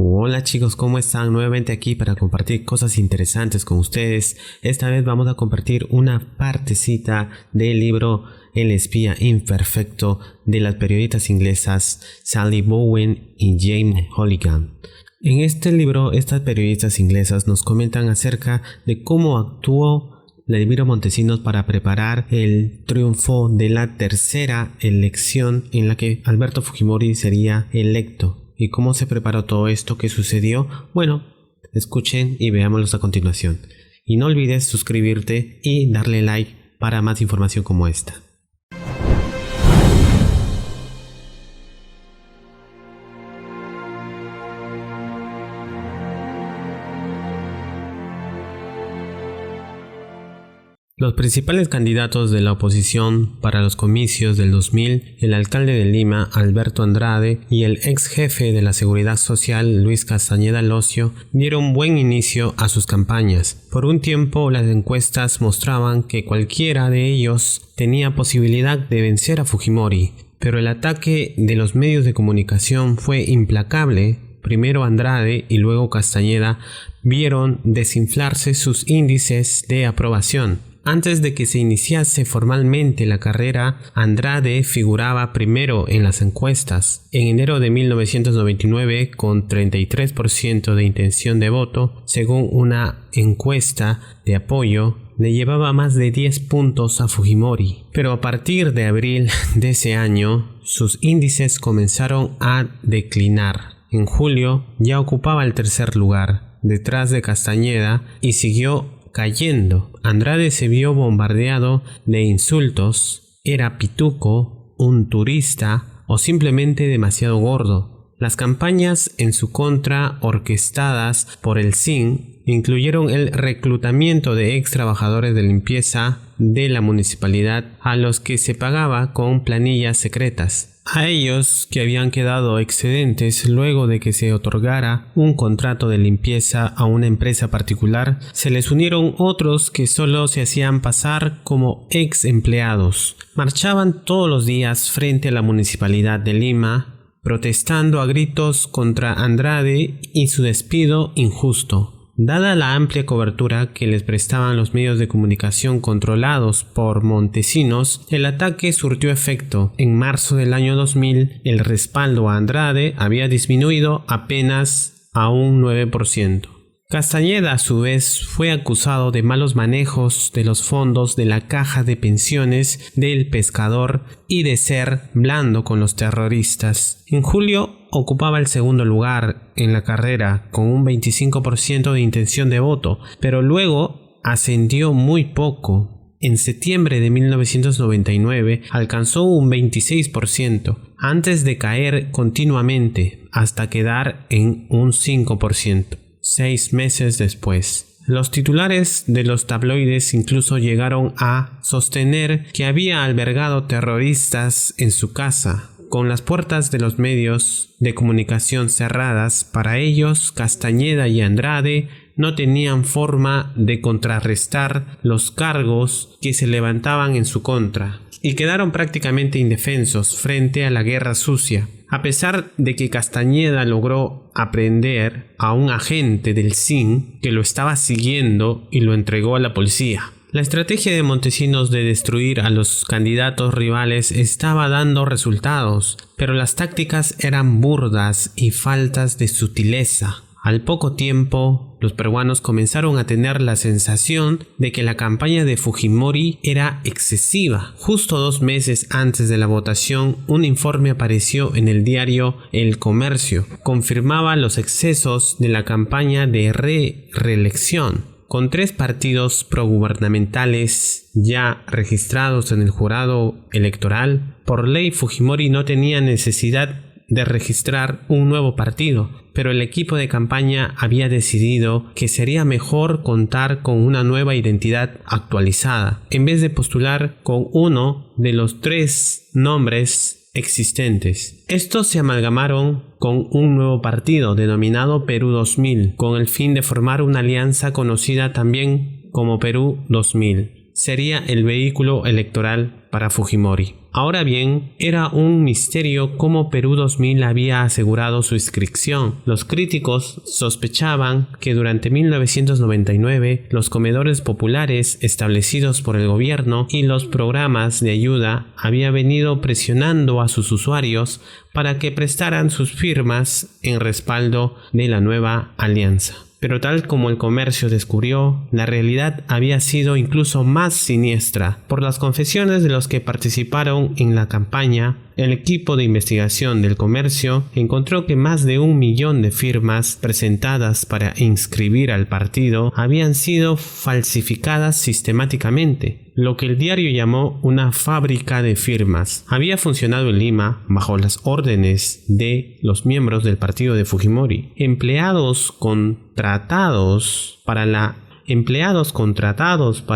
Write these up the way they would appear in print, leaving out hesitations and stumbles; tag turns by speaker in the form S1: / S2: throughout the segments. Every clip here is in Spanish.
S1: Hola chicos, ¿cómo están? Nuevamente aquí para compartir cosas interesantes con ustedes. Esta vez vamos a compartir una partecita del libro El espía imperfecto de las periodistas inglesas Sally Bowen y Jane Holligan. En este libro, estas periodistas inglesas nos comentan acerca de cómo actuó Elvira Montesinos para preparar el triunfo de la tercera elección en la que Alberto Fujimori sería electo. ¿Y cómo se preparó todo esto? ¿Qué sucedió? Bueno, escuchen y veámoslos a continuación. Y no olvides suscribirte y darle like para más información como esta. Los principales candidatos de la oposición para los comicios del 2000, el alcalde de Lima, Alberto Andrade, y el ex jefe de la Seguridad Social, Luis Castañeda Locio, dieron buen inicio a sus campañas. Por un tiempo, las encuestas mostraban que cualquiera de ellos tenía posibilidad de vencer a Fujimori, pero el ataque de los medios de comunicación fue implacable. Primero Andrade y luego Castañeda vieron desinflarse sus índices de aprobación. Antes de que se iniciase formalmente la carrera, Andrade figuraba primero en las encuestas. En enero de 1999, con 33% de intención de voto, según una encuesta de apoyo, le llevaba más de 10 puntos a Fujimori. Pero a partir de abril de ese año, sus índices comenzaron a declinar. En julio ya ocupaba el tercer lugar, detrás de Castañeda, y siguió cayendo. Andrade se vio bombardeado de insultos: era pituco, un turista o simplemente demasiado gordo. Las campañas en su contra, orquestadas por el CIN, incluyeron el reclutamiento de ex trabajadores de limpieza de la municipalidad a los que se pagaba con planillas secretas. A ellos, que habían quedado excedentes luego de que se otorgara un contrato de limpieza a una empresa particular, se les unieron otros que solo se hacían pasar como ex empleados. Marchaban todos los días frente a la municipalidad de Lima, protestando a gritos contra Andrade y su despido injusto. Dada la amplia cobertura que les prestaban los medios de comunicación controlados por Montesinos, el ataque surtió efecto. En marzo del año 2000, el respaldo a Andrade había disminuido apenas a un 9%. Castañeda, a su vez, fue acusado de malos manejos de los fondos de la caja de pensiones del pescador y de ser blando con los terroristas. En julio ocupaba el segundo lugar en la carrera con un 25% de intención de voto, pero luego ascendió muy poco. En septiembre de 1999 alcanzó un 26%, antes de caer continuamente hasta quedar en un 5%. 6 meses después. Los titulares de los tabloides incluso llegaron a sostener que había albergado terroristas en su casa. Con las puertas de los medios de comunicación cerradas para ellos, Castañeda y Andrade no tenían forma de contrarrestar los cargos que se levantaban en su contra, y quedaron prácticamente indefensos frente a la guerra sucia. A pesar de que Castañeda logró aprehender a un agente del CIN que lo estaba siguiendo y lo entregó a la policía. La estrategia de Montesinos de destruir a los candidatos rivales estaba dando resultados, pero las tácticas eran burdas y faltas de sutileza. Al poco tiempo, los peruanos comenzaron a tener la sensación de que la campaña de Fujimori era excesiva. Justo 2 meses antes de la votación, un informe apareció en el diario El Comercio. Confirmaba los excesos de la campaña de reelección. Con 3 partidos progubernamentales ya registrados en el jurado electoral, por ley Fujimori no tenía necesidad de registrar un nuevo partido, pero el equipo de campaña había decidido que sería mejor contar con una nueva identidad actualizada, en vez de postular con uno de los 3 nombres existentes. Estos se amalgamaron con un nuevo partido denominado Perú 2000, con el fin de formar una alianza conocida también como Perú 2000. sería el vehículo electoral para Fujimori. Ahora bien, era un misterio cómo Perú 2000 había asegurado su inscripción. Los críticos sospechaban que durante 1999 los comedores populares establecidos por el gobierno y los programas de ayuda habían venido presionando a sus usuarios para que prestaran sus firmas en respaldo de la nueva alianza. Pero tal como el comercio descubrió, la realidad había sido incluso más siniestra. Por las confesiones de los que participaron en la campaña, el equipo de investigación del comercio encontró que más de 1 millón de firmas presentadas para inscribir al partido habían sido falsificadas sistemáticamente, lo que el diario llamó una fábrica de firmas. Había funcionado en Lima bajo las órdenes de los miembros del partido de Fujimori, empleados contratados para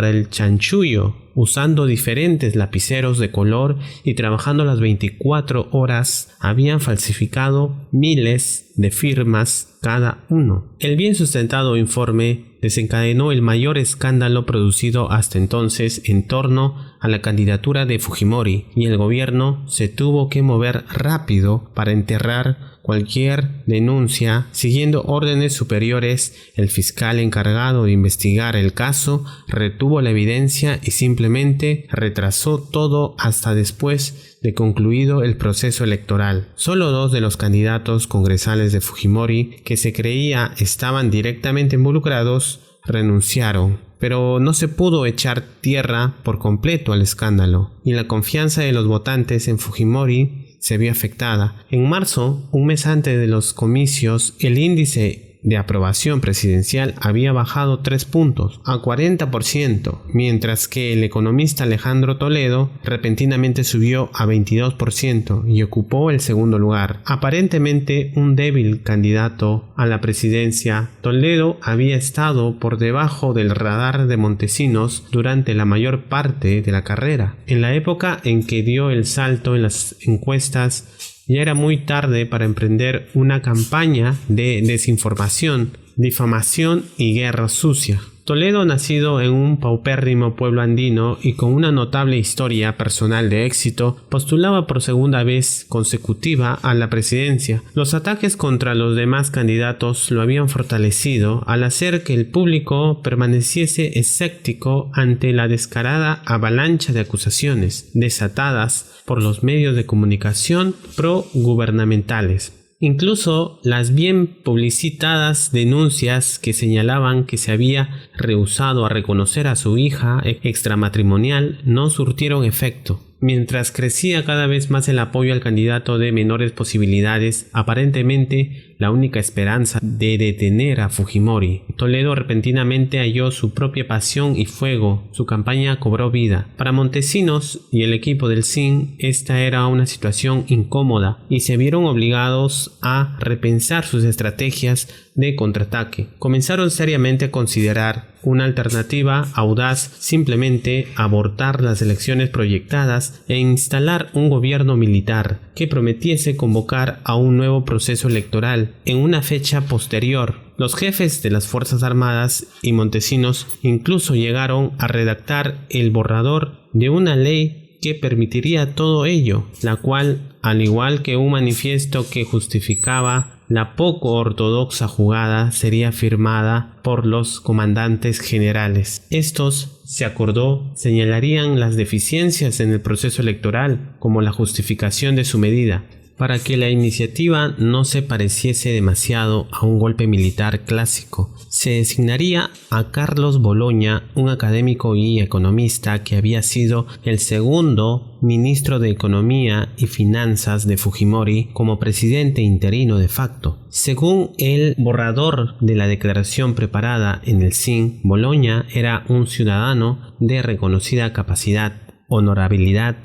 S1: el chanchullo, usando diferentes lapiceros de color y trabajando las 24 horas, habían falsificado miles de firmas cada uno. El bien sustentado informe desencadenó el mayor escándalo producido hasta entonces en torno a la candidatura de Fujimori, y el gobierno se tuvo que mover rápido para enterrar cualquier denuncia. Siguiendo órdenes superiores, el fiscal encargado de investigar el caso retuvo la evidencia y simplemente retrasó todo hasta después de concluido el proceso electoral. Solo 2 de los candidatos congresales de Fujimori, que se creía estaban directamente involucrados, renunciaron. Pero no se pudo echar tierra por completo al escándalo, y la confianza de los votantes en Fujimori se vio afectada. En marzo, un mes antes de los comicios, el índice de aprobación presidencial había bajado 3 puntos a 40%, mientras que el economista Alejandro Toledo repentinamente subió a 22% y ocupó el segundo lugar. Aparentemente un débil candidato a la presidencia, Toledo había estado por debajo del radar de Montesinos durante la mayor parte de la carrera. En la época en que dio el salto en las encuestas, ya era muy tarde para emprender una campaña de desinformación, difamación y guerra sucia. Toledo, nacido en un paupérrimo pueblo andino y con una notable historia personal de éxito, postulaba por segunda vez consecutiva a la presidencia. Los ataques contra los demás candidatos lo habían fortalecido al hacer que el público permaneciese escéptico ante la descarada avalancha de acusaciones desatadas por los medios de comunicación pro-gubernamentales. Incluso las bien publicitadas denuncias que señalaban que se había rehusado a reconocer a su hija extramatrimonial no surtieron efecto. Mientras crecía cada vez más el apoyo al candidato de menores posibilidades, aparentemente la única esperanza de detener a Fujimori, Toledo repentinamente halló su propia pasión y fuego. Su campaña cobró vida. Para Montesinos y el equipo del CIN, esta era una situación incómoda y se vieron obligados a repensar sus estrategias de contraataque. Comenzaron seriamente a considerar una alternativa audaz: simplemente abortar las elecciones proyectadas e instalar un gobierno militar que prometiese convocar a un nuevo proceso electoral en una fecha posterior. Los jefes de las Fuerzas Armadas y Montesinos incluso llegaron a redactar el borrador de una ley que permitiría todo ello, la cual, al igual que un manifiesto que justificaba la poco ortodoxa jugada, sería firmada por los comandantes generales. Estos, se acordó, señalarían las deficiencias en el proceso electoral como la justificación de su medida. Para que la iniciativa no se pareciese demasiado a un golpe militar clásico, se designaría a Carlos Boloña, un académico y economista que había sido el segundo ministro de Economía y Finanzas de Fujimori, como presidente interino de facto. Según el borrador de la declaración preparada en el CIN, Boloña era un ciudadano de reconocida capacidad, honorabilidad,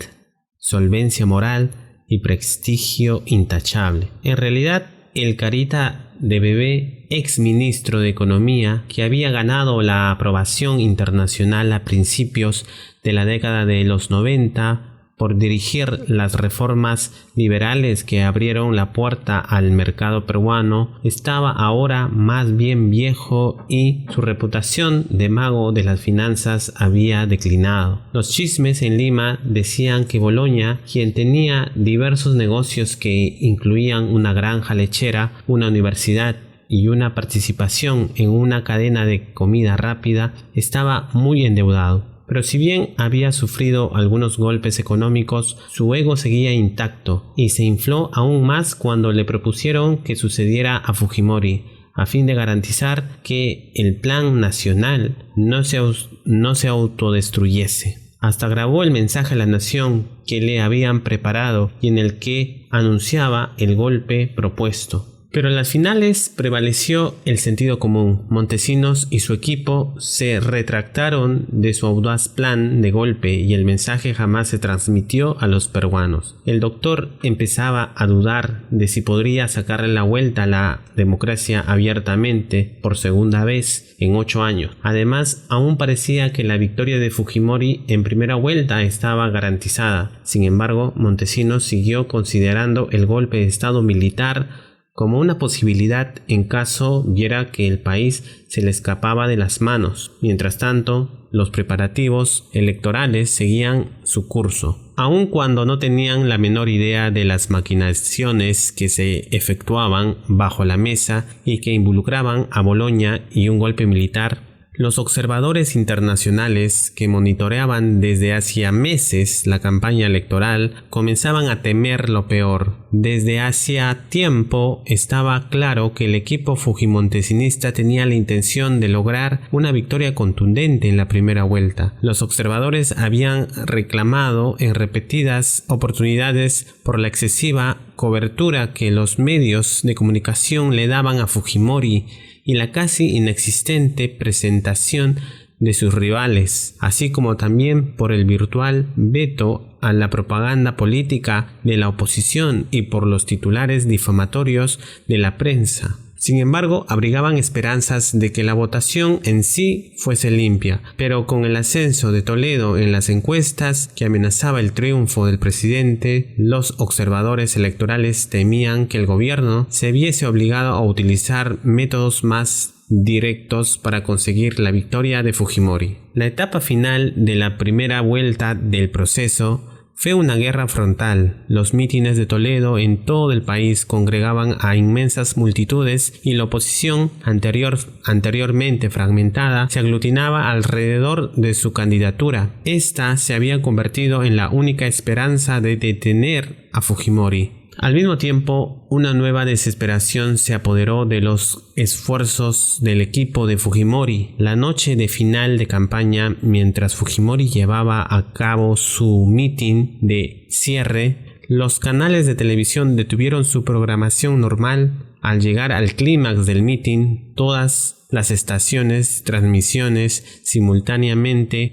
S1: solvencia moral y prestigio intachable. En realidad, el carita de bebé ex ministro de Economía, que había ganado la aprobación internacional a principios de la década de los 90 por dirigir las reformas liberales que abrieron la puerta al mercado peruano, estaba ahora más bien viejo y su reputación de mago de las finanzas había declinado. Los chismes en Lima decían que Boloña, quien tenía diversos negocios que incluían una granja lechera, una universidad y una participación en una cadena de comida rápida, estaba muy endeudado. Pero si bien había sufrido algunos golpes económicos, su ego seguía intacto y se infló aún más cuando le propusieron que sucediera a Fujimori, a fin de garantizar que el plan nacional no se autodestruyese. Hasta grabó el mensaje a la nación que le habían preparado y en el que anunciaba el golpe propuesto. Pero en las finales prevaleció el sentido común. Montesinos y su equipo se retractaron de su audaz plan de golpe y el mensaje jamás se transmitió a los peruanos. El doctor empezaba a dudar de si podría sacarle la vuelta a la democracia abiertamente por segunda vez en 8 años. Además, aún parecía que la victoria de Fujimori en primera vuelta estaba garantizada. Sin embargo, Montesinos siguió considerando el golpe de estado militar como una posibilidad en caso viera que el país se le escapaba de las manos. Mientras tanto, los preparativos electorales seguían su curso. Aun cuando no tenían la menor idea de las maquinaciones que se efectuaban bajo la mesa y que involucraban a Boloña y un golpe militar, los observadores internacionales que monitoreaban desde hacía meses la campaña electoral comenzaban a temer lo peor. Desde hacía tiempo estaba claro que el equipo fujimontesinista tenía la intención de lograr una victoria contundente en la primera vuelta. Los observadores habían reclamado en repetidas oportunidades por la excesiva cobertura que los medios de comunicación le daban a Fujimori y la casi inexistente presentación de sus rivales, así como también por el virtual veto a la propaganda política de la oposición y por los titulares difamatorios de la prensa. Sin embargo, abrigaban esperanzas de que la votación en sí fuese limpia, pero con el ascenso de Toledo en las encuestas que amenazaba el triunfo del presidente, los observadores electorales temían que el gobierno se viese obligado a utilizar métodos más directos para conseguir la victoria de Fujimori. La etapa final de la primera vuelta del proceso fue una guerra frontal. Los mítines de Toledo en todo el país congregaban a inmensas multitudes y la oposición, anteriormente fragmentada, se aglutinaba alrededor de su candidatura. Esta se había convertido en la única esperanza de detener a Fujimori. Al mismo tiempo, una nueva desesperación se apoderó de los esfuerzos del equipo de Fujimori. La noche de final de campaña, mientras Fujimori llevaba a cabo su mitin de cierre, los canales de televisión detuvieron su programación normal. Al llegar al clímax del mitin, todas las estaciones transmitieron simultáneamente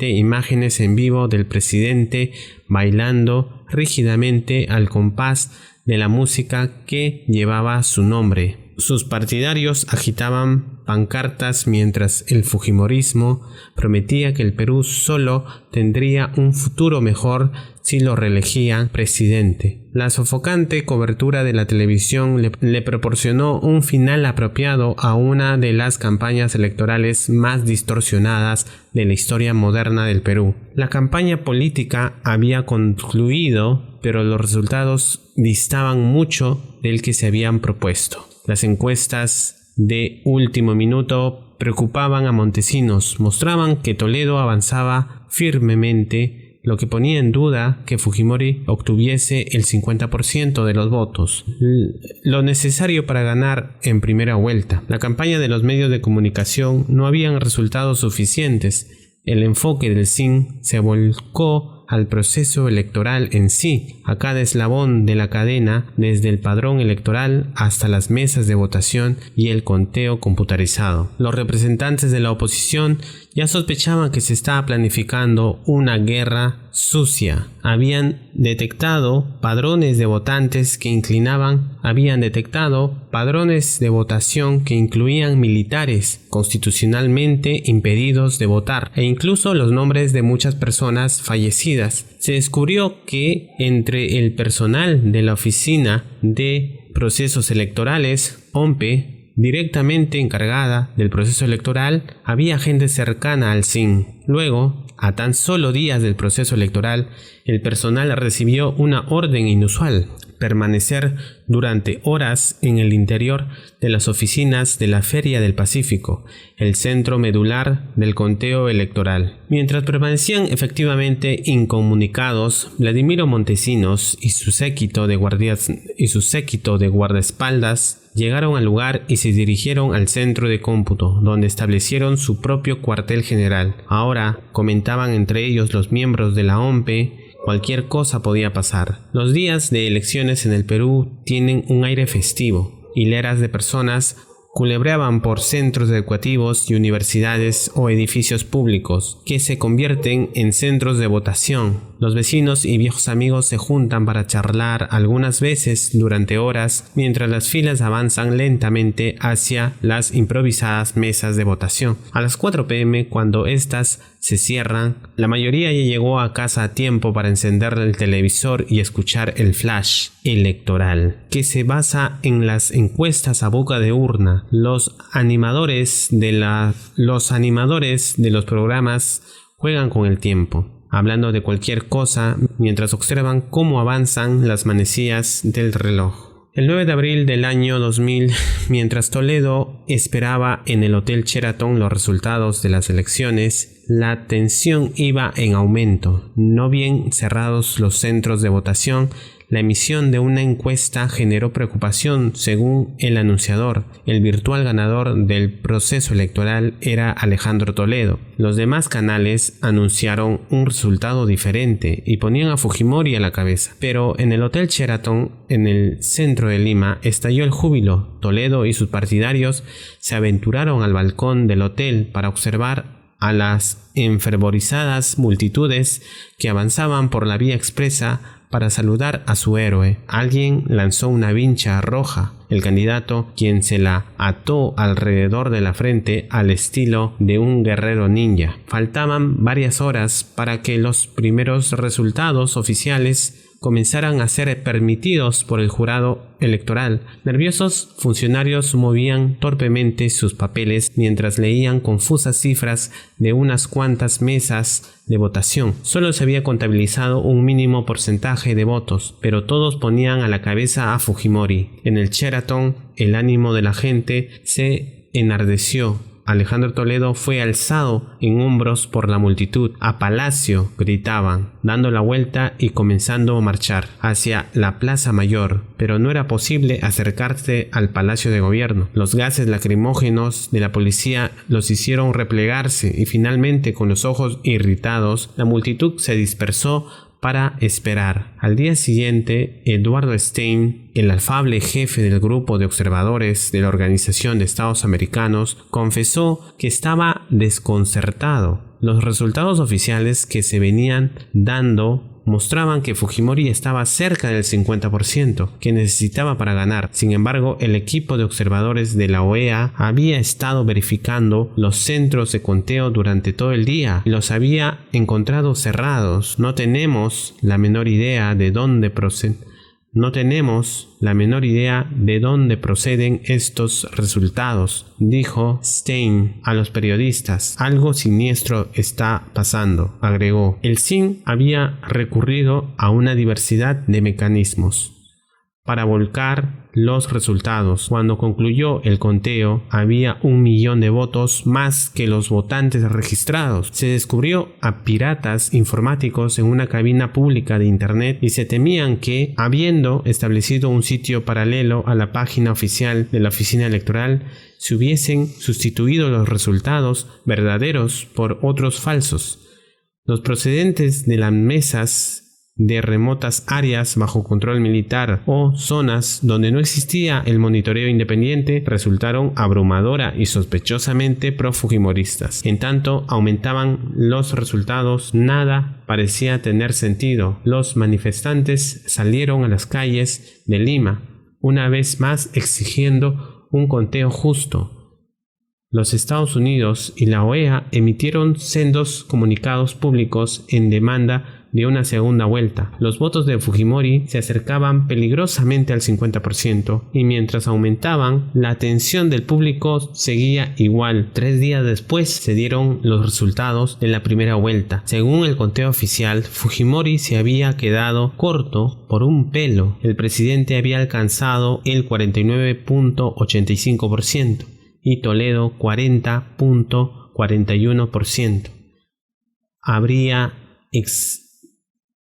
S1: imágenes en vivo del presidente bailando rígidamente al compás de la música que llevaba su nombre. Sus partidarios agitaban pancartas mientras el fujimorismo prometía que el Perú solo tendría un futuro mejor si lo reelegía presidente. La sofocante cobertura de la televisión le proporcionó un final apropiado a una de las campañas electorales más distorsionadas de la historia moderna del Perú. La campaña política había concluido, pero los resultados distaban mucho del que se habían propuesto. Las encuestas de último minuto preocupaban a Montesinos, mostraban que Toledo avanzaba firmemente, lo que ponía en duda que Fujimori obtuviese el 50% de los votos, lo necesario para ganar en primera vuelta. La campaña de los medios de comunicación no habían resultados suficientes. El enfoque del CIN se volcó al proceso electoral en sí, a cada eslabón de la cadena, desde el padrón electoral hasta las mesas de votación y el conteo computarizado. Los representantes de la oposición Ya sospechaban que se estaba planificando una guerra sucia. Habían detectado padrones de votantes que habían detectado padrones de votación que incluían militares constitucionalmente impedidos de votar e incluso los nombres de muchas personas fallecidas. Se descubrió que entre el personal de la Oficina de Procesos Electorales, OMPE, directamente encargada del proceso electoral, había gente cercana al CIN. Luego, a tan solo días del proceso electoral, el personal recibió una orden inusual: permanecer durante horas en el interior de las oficinas de la Feria del Pacífico, el centro medular del conteo electoral. Mientras permanecían efectivamente incomunicados, Vladimiro Montesinos y su séquito de guardaespaldas llegaron al lugar y se dirigieron al centro de cómputo, donde establecieron su propio cuartel general. Ahora, comentaban entre ellos los miembros de la OMPE, cualquier cosa podía pasar. Los días de elecciones en el Perú tienen un aire festivo. Hileras de personas culebreaban por centros educativos y universidades o edificios públicos que se convierten en centros de votación. Los vecinos y viejos amigos se juntan para charlar, algunas veces durante horas, mientras las filas avanzan lentamente hacia las improvisadas mesas de votación. A las 4 p.m, cuando estas se cierran, la mayoría ya llegó a casa a tiempo para encender el televisor y escuchar el flash electoral, que se basa en las encuestas a boca de urna. Los animadores de los programas juegan con el tiempo, hablando de cualquier cosa mientras observan cómo avanzan las manecillas del reloj. El 9 de abril del año 2000, mientras Toledo esperaba en el Hotel Sheraton los resultados de las elecciones, la tensión iba en aumento. No bien cerrados los centros de votación, la emisión de una encuesta generó preocupación. Según el anunciador, el virtual ganador del proceso electoral era Alejandro Toledo. Los demás canales anunciaron un resultado diferente y ponían a Fujimori a la cabeza. Pero en el Hotel Sheraton, en el centro de Lima, estalló el júbilo. Toledo y sus partidarios se aventuraron al balcón del hotel para observar a las enfervorizadas multitudes que avanzaban por la vía expresa para saludar a su héroe. Alguien lanzó una vincha roja. El candidato, quien se la ató alrededor de la frente al estilo de un guerrero ninja. Faltaban varias horas para que los primeros resultados oficiales comenzaran a ser permitidos por el jurado electoral. Nerviosos, funcionarios movían torpemente sus papeles mientras leían confusas cifras de unas cuantas mesas de votación. Solo se había contabilizado un mínimo porcentaje de votos, pero todos ponían a la cabeza a Fujimori. En el Sheraton, el ánimo de la gente se enardeció. Alejandro Toledo fue alzado en hombros por la multitud. A Palacio, gritaban, dando la vuelta y comenzando a marchar hacia la Plaza Mayor, pero no era posible acercarse al Palacio de Gobierno. Los gases lacrimógenos de la policía los hicieron replegarse y finalmente, con los ojos irritados, la multitud se dispersó para esperar. Al día siguiente, Eduardo Stein, el afable jefe del grupo de observadores de la Organización de Estados Americanos, confesó que estaba desconcertado. Los resultados oficiales que se venían dando mostraban que Fujimori estaba cerca del 50% que necesitaba para ganar. Sin embargo, el equipo de observadores de la OEA había estado verificando los centros de conteo durante todo el día y los había encontrado cerrados. No tenemos la menor idea de dónde proceden estos resultados, dijo Stein a los periodistas. Algo siniestro está pasando, agregó. El CIN había recurrido a una diversidad de mecanismos para volcar los resultados. Cuando concluyó el conteo, había 1 millón de votos más que los votantes registrados. Se descubrió a piratas informáticos en una cabina pública de internet y se temían que, habiendo establecido un sitio paralelo a la página oficial de la oficina electoral, se hubiesen sustituido los resultados verdaderos por otros falsos. Los procedentes de las mesas de remotas áreas bajo control militar o zonas donde no existía el monitoreo independiente resultaron abrumadora y sospechosamente pro-fujimoristas. En tanto aumentaban los resultados, nada parecía tener sentido. Los manifestantes salieron a las calles de Lima, una vez más exigiendo un conteo justo. Los Estados Unidos y la OEA emitieron sendos comunicados públicos en demanda de una segunda vuelta. Los votos de Fujimori se acercaban peligrosamente al 50% y mientras aumentaban, la atención del público seguía igual. 3 días después se dieron los resultados de la primera vuelta. Según el conteo oficial, Fujimori se había quedado corto por un pelo. El presidente había alcanzado el 49.85% y Toledo 40.41%.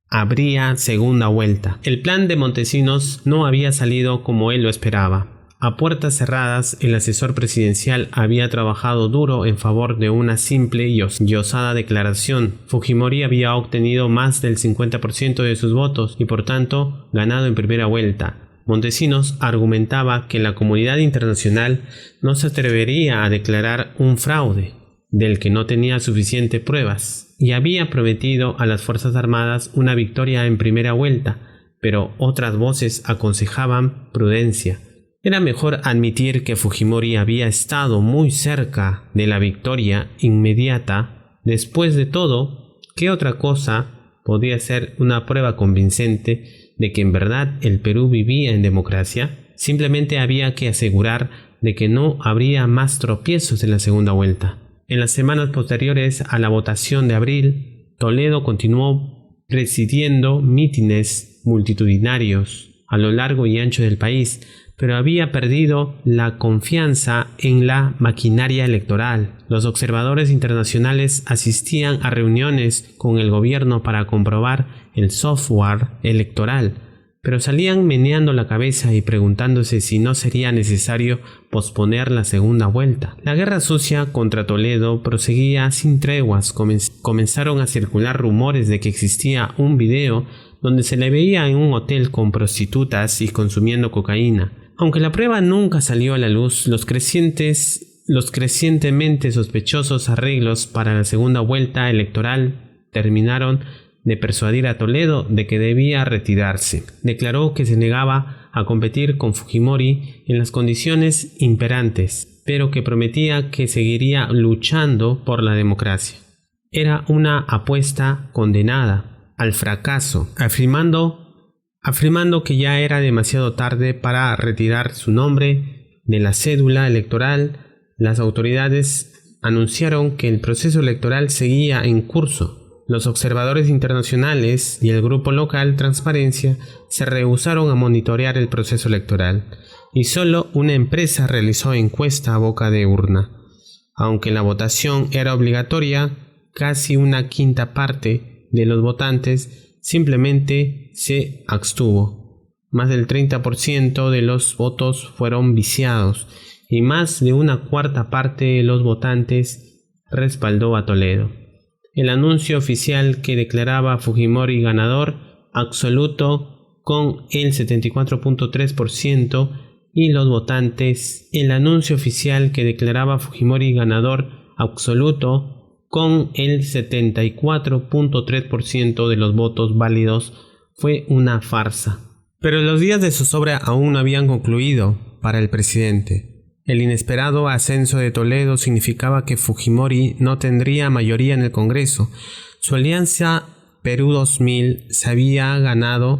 S1: Habría segunda vuelta. El plan de Montesinos no había salido como él lo esperaba. A puertas cerradas, el asesor presidencial había trabajado duro en favor de una simple y osada declaración. Fujimori había obtenido más del 50% de sus votos y por tanto ganado en primera vuelta. Montesinos argumentaba que la comunidad internacional no se atrevería a declarar un fraude del que no tenía suficientes pruebas y había prometido a las Fuerzas Armadas una victoria en primera vuelta, pero otras voces aconsejaban prudencia. Era mejor admitir que Fujimori había estado muy cerca de la victoria inmediata. Después de todo, ¿qué otra cosa podía ser una prueba convincente de que en verdad el Perú vivía en democracia? Simplemente había que asegurar de que no habría más tropiezos en la segunda vuelta. En las semanas posteriores a la votación de abril, Toledo continuó presidiendo mítines multitudinarios a lo largo y ancho del país, pero había perdido la confianza en la maquinaria electoral. Los observadores internacionales asistían a reuniones con el gobierno para comprobar el software electoral, pero salían meneando la cabeza y preguntándose si no sería necesario posponer la segunda vuelta. La guerra sucia contra Toledo proseguía sin treguas. Comenzaron a circular rumores de que existía un video donde se le veía en un hotel con prostitutas y consumiendo cocaína. Aunque la prueba nunca salió a la luz, los crecientemente sospechosos arreglos para la segunda vuelta electoral terminaron de persuadir a Toledo de que debía retirarse. Declaró que se negaba a competir con Fujimori en las condiciones imperantes, pero que prometía que seguiría luchando por la democracia. Era una apuesta condenada al fracaso, afirmando que ya era demasiado tarde para retirar su nombre de la cédula electoral. Las autoridades anunciaron que el proceso electoral seguía en curso. Los observadores internacionales y el grupo local Transparencia se rehusaron a monitorear el proceso electoral y solo una empresa realizó encuesta a boca de urna. Aunque la votación era obligatoria, casi una quinta parte de los votantes simplemente se abstuvo. Más del 30% de los votos fueron viciados y más de una cuarta parte de los votantes respaldó a Toledo. El anuncio oficial que declaraba a Fujimori ganador absoluto con el 74.3% y los votantes. El anuncio oficial que declaraba a Fujimori ganador absoluto con el 74.3% de los votos válidos fue una farsa. Pero los días de zozobra aún no habían concluido para el presidente. El inesperado ascenso de Toledo significaba que Fujimori no tendría mayoría en el Congreso. Su alianza Perú 2000 había ganado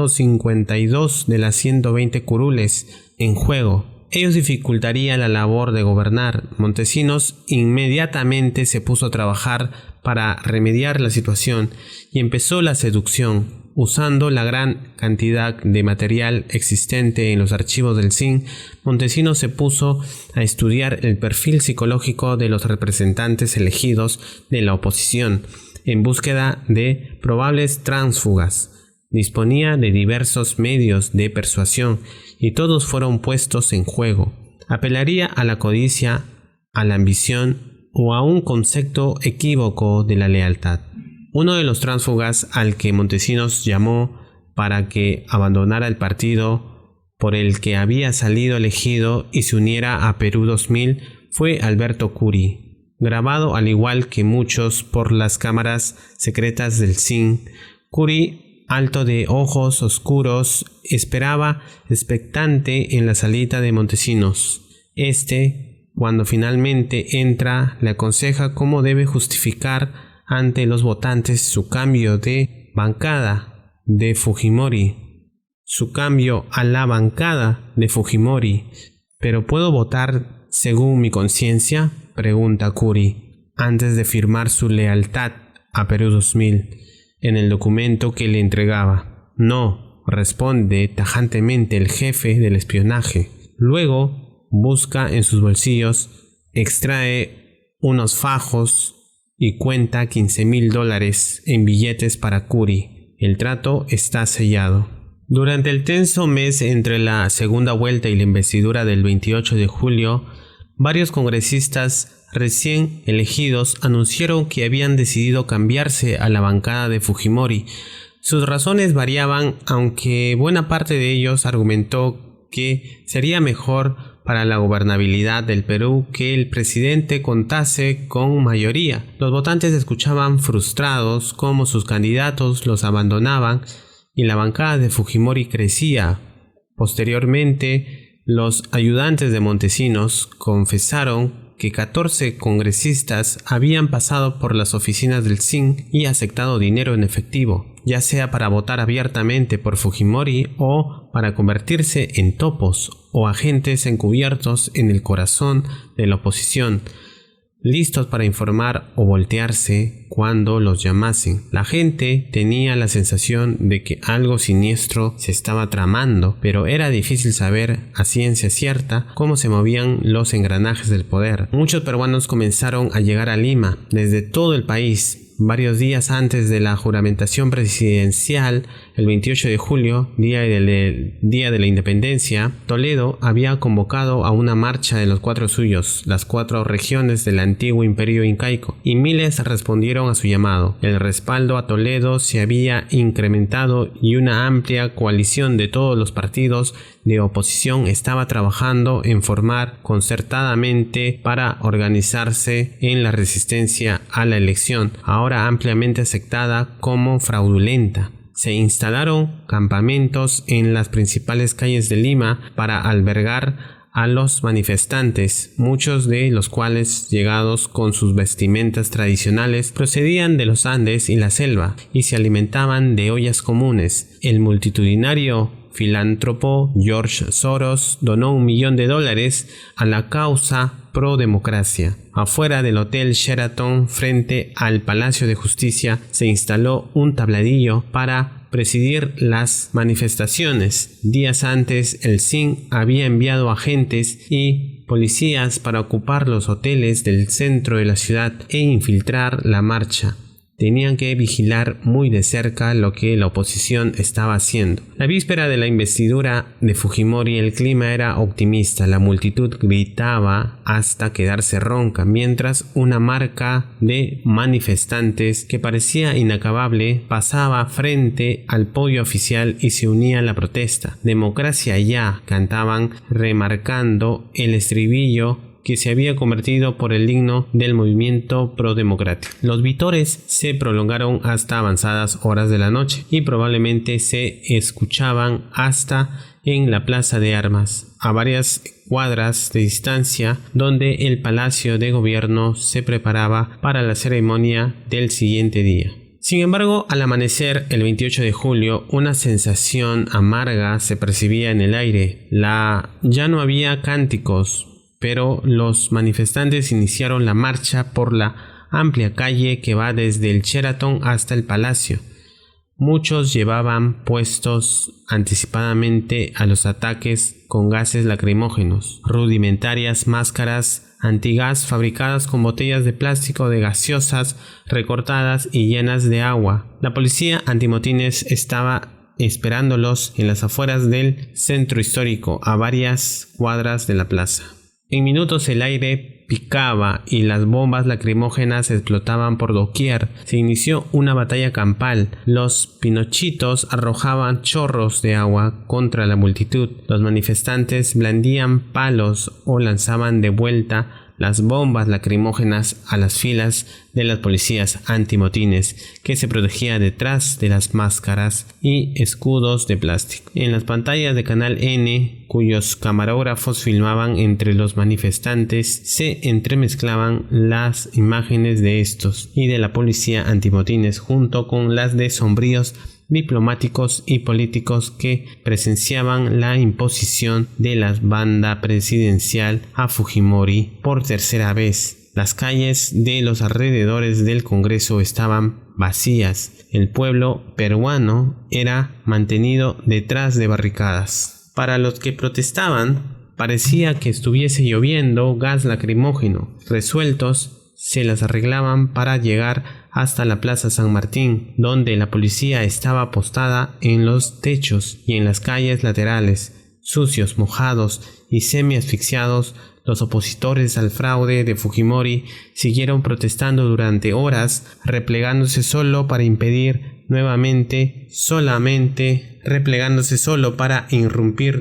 S1: 52 de las 120 curules en juego. Ello dificultaría la labor de gobernar. Montesinos inmediatamente se puso a trabajar para remediar la situación y empezó la seducción. Usando la gran cantidad de material existente en los archivos del CIN, Montesinos se puso a estudiar el perfil psicológico de los representantes elegidos de la oposición en búsqueda de probables tránsfugas. Disponía de diversos medios de persuasión y todos fueron puestos en juego. Apelaría a la codicia, a la ambición o a un concepto equívoco de la lealtad. Uno de los tránsfugas al que Montesinos llamó para que abandonara el partido por el que había salido elegido y se uniera a Perú 2000 fue Alberto Curi, grabado al igual que muchos por las cámaras secretas del CIN. Curi, alto de ojos oscuros, esperaba expectante en la salita de Montesinos. Cuando finalmente entra, le aconseja cómo debe justificar ante los votantes su cambio de bancada de Fujimori. Su cambio a la bancada de Fujimori. ¿Pero puedo votar según mi conciencia?, pregunta Curi, antes de firmar su lealtad a Perú 2000 en el documento que le entregaba. No, responde tajantemente el jefe del espionaje. Luego busca en sus bolsillos, extrae unos fajos y cuenta $15,000 en billetes para Curi. El trato está sellado. Durante el tenso mes entre la segunda vuelta y la investidura del 28 de julio, varios congresistas recién elegidos anunciaron que habían decidido cambiarse a la bancada de Fujimori. Sus razones variaban, aunque buena parte de ellos argumentó que sería mejor para la gobernabilidad del Perú que el presidente contase con mayoría. Los votantes escuchaban frustrados cómo sus candidatos los abandonaban y la bancada de Fujimori crecía. Posteriormente, los ayudantes de Montesinos confesaron que 14 congresistas habían pasado por las oficinas del CIN y aceptado dinero en efectivo, ya sea para votar abiertamente por Fujimori o para convertirse en topos o agentes encubiertos en el corazón de la oposición, listos para informar o voltearse cuando los llamasen. La gente tenía la sensación de que algo siniestro se estaba tramando, pero era difícil saber a ciencia cierta cómo se movían los engranajes del poder. Muchos peruanos comenzaron a llegar a Lima desde todo el país. Varios días antes de la juramentación presidencial, el 28 de julio, día de la independencia, Toledo había convocado a una marcha de los cuatro suyos, las 4 regiones del antiguo imperio incaico, y miles respondieron a su llamado. El respaldo a Toledo se había incrementado y una amplia coalición de todos los partidos de oposición estaba trabajando en formar concertadamente para organizarse en la resistencia a la elección, ahora ampliamente aceptada como fraudulenta. Se instalaron campamentos en las principales calles de Lima para albergar a los manifestantes, muchos de los cuales, llegados con sus vestimentas tradicionales, procedían de los Andes y la selva y se alimentaban de ollas comunes. El multitudinario filántropo George Soros donó $1 millón a la causa pro democracia. Afuera del Hotel Sheraton, frente al Palacio de Justicia, se instaló un tabladillo para presidir las manifestaciones. Días antes, el CIN había enviado agentes y policías para ocupar los hoteles del centro de la ciudad e infiltrar la marcha. Tenían que vigilar muy de cerca lo que la oposición estaba haciendo. La víspera de la investidura de Fujimori el clima era optimista. La multitud gritaba hasta quedarse ronca, mientras una marca de manifestantes que parecía inacabable pasaba frente al podio oficial y se unía a la protesta. «Democracia ya», cantaban, remarcando el estribillo que se había convertido por el himno del movimiento pro-democrático. Los vítores se prolongaron hasta avanzadas horas de la noche y probablemente se escuchaban hasta en la plaza de armas, a varias cuadras de distancia, donde el Palacio de Gobierno se preparaba para la ceremonia del siguiente día. Sin embargo, al amanecer, el 28 de julio, una sensación amarga se percibía en el aire. Ya no había cánticos, pero los manifestantes iniciaron la marcha por la amplia calle que va desde el Sheraton hasta el Palacio. Muchos llevaban puestos anticipadamente a los ataques con gases lacrimógenos, rudimentarias máscaras antigas fabricadas con botellas de plástico de gaseosas recortadas y llenas de agua. La policía antimotines estaba esperándolos en las afueras del centro histórico, a varias cuadras de la plaza. En minutos el aire picaba y las bombas lacrimógenas explotaban por doquier. Se inició una batalla campal. Los pinochitos arrojaban chorros de agua contra la multitud. Los manifestantes blandían palos o lanzaban de vuelta las bombas lacrimógenas a las filas de las policías antimotines, que se protegía detrás de las máscaras y escudos de plástico. En las pantallas de Canal N, cuyos camarógrafos filmaban entre los manifestantes, se entremezclaban las imágenes de estos y de la policía antimotines junto con las de sombríos diplomáticos y políticos que presenciaban la imposición de la banda presidencial a Fujimori por tercera vez. Las calles de los alrededores del Congreso estaban vacías. El pueblo peruano era mantenido detrás de barricadas. Para los que protestaban, parecía que estuviese lloviendo gas lacrimógeno. Resueltos, se las arreglaban para llegar hasta la Plaza San Martín, donde la policía estaba postada en los techos y en las calles laterales. Sucios, mojados y semi-asfixiados, los opositores al fraude de Fujimori siguieron protestando durante horas, replegándose solo para irrumpir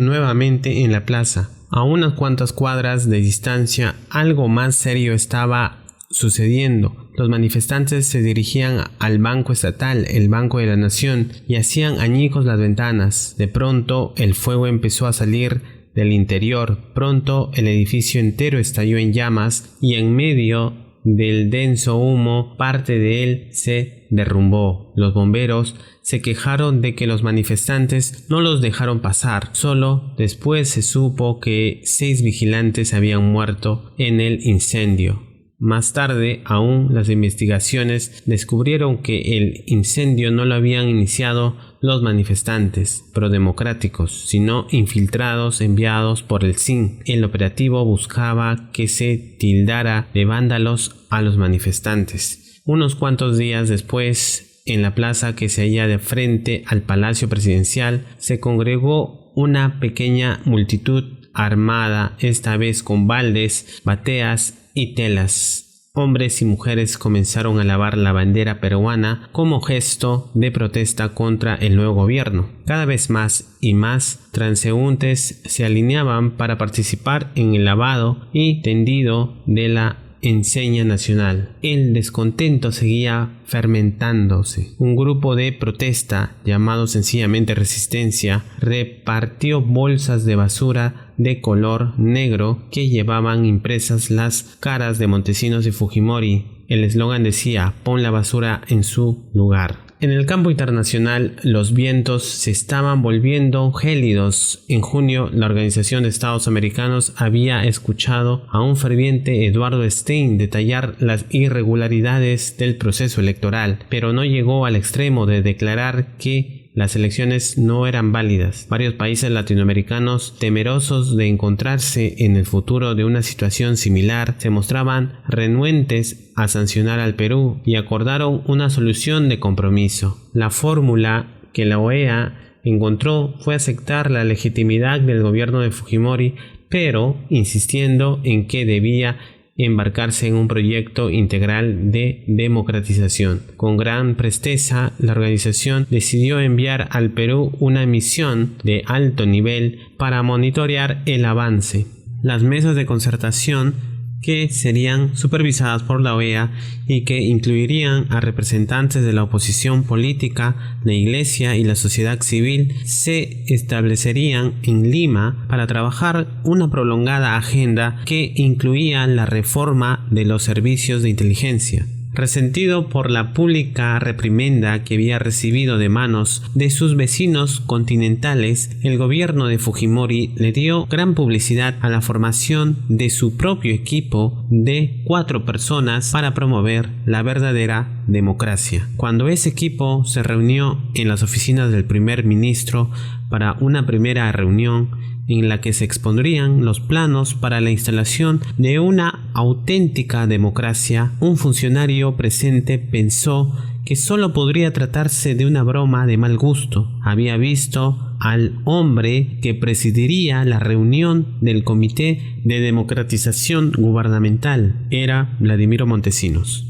S1: nuevamente en la plaza. A unas cuantas cuadras de distancia, algo más serio estaba sucediendo. Los manifestantes se dirigían al Banco Estatal, el Banco de la Nación, y hacían añicos las ventanas. De pronto el fuego empezó a salir del interior. Pronto el edificio entero estalló en llamas y en medio del denso humo parte de él se derrumbó. Los bomberos se quejaron de que los manifestantes no los dejaron pasar. Solo después se supo que 6 vigilantes habían muerto en el incendio. Más tarde aún, las investigaciones descubrieron que el incendio no lo habían iniciado los manifestantes prodemocráticos, sino infiltrados enviados por el SIN. El operativo buscaba que se tildara de vándalos a los manifestantes. Unos cuantos días después, en la plaza que se halla de frente al Palacio Presidencial, se congregó una pequeña multitud armada, esta vez con baldes, bateas y telas. Hombres y mujeres comenzaron a lavar la bandera peruana como gesto de protesta contra el nuevo gobierno. Cada vez más y más transeúntes se alineaban para participar en el lavado y tendido de la enseña nacional. El descontento seguía fermentándose. Un grupo de protesta, llamado sencillamente Resistencia, repartió bolsas de basura de color negro que llevaban impresas las caras de Montesinos y Fujimori. El eslogan decía: "Pon la basura en su lugar". En el campo internacional, los vientos se estaban volviendo gélidos. En junio, la Organización de Estados Americanos había escuchado a un ferviente Eduardo Stein detallar las irregularidades del proceso electoral, pero no llegó al extremo de declarar que las elecciones no eran válidas. Varios países latinoamericanos, temerosos de encontrarse en el futuro de una situación similar, se mostraban renuentes a sancionar al Perú y acordaron una solución de compromiso. La fórmula que la OEA encontró fue aceptar la legitimidad del gobierno de Fujimori, pero insistiendo en que debía embarcarse en un proyecto integral de democratización. Con gran presteza, la organización decidió enviar al Perú una misión de alto nivel para monitorear el avance. Las mesas de concertación, que serían supervisadas por la OEA y que incluirían a representantes de la oposición política, la Iglesia y la sociedad civil, se establecerían en Lima para trabajar una prolongada agenda que incluía la reforma de los servicios de inteligencia. Resentido por la pública reprimenda que había recibido de manos de sus vecinos continentales, el gobierno de Fujimori le dio gran publicidad a la formación de su propio equipo de 4 personas para promover la verdadera democracia. Cuando ese equipo se reunió en las oficinas del primer ministro para una primera reunión, en la que se expondrían los planos para la instalación de una auténtica democracia, un funcionario presente pensó que solo podría tratarse de una broma de mal gusto. Había visto al hombre que presidiría la reunión del Comité de Democratización Gubernamental. Era Vladimiro Montesinos.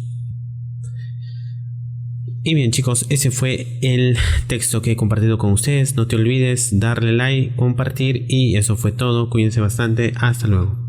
S1: Y bien chicos, ese fue el texto que he compartido con ustedes. No te olvides darle like, compartir y eso fue todo. Cuídense bastante. Hasta luego.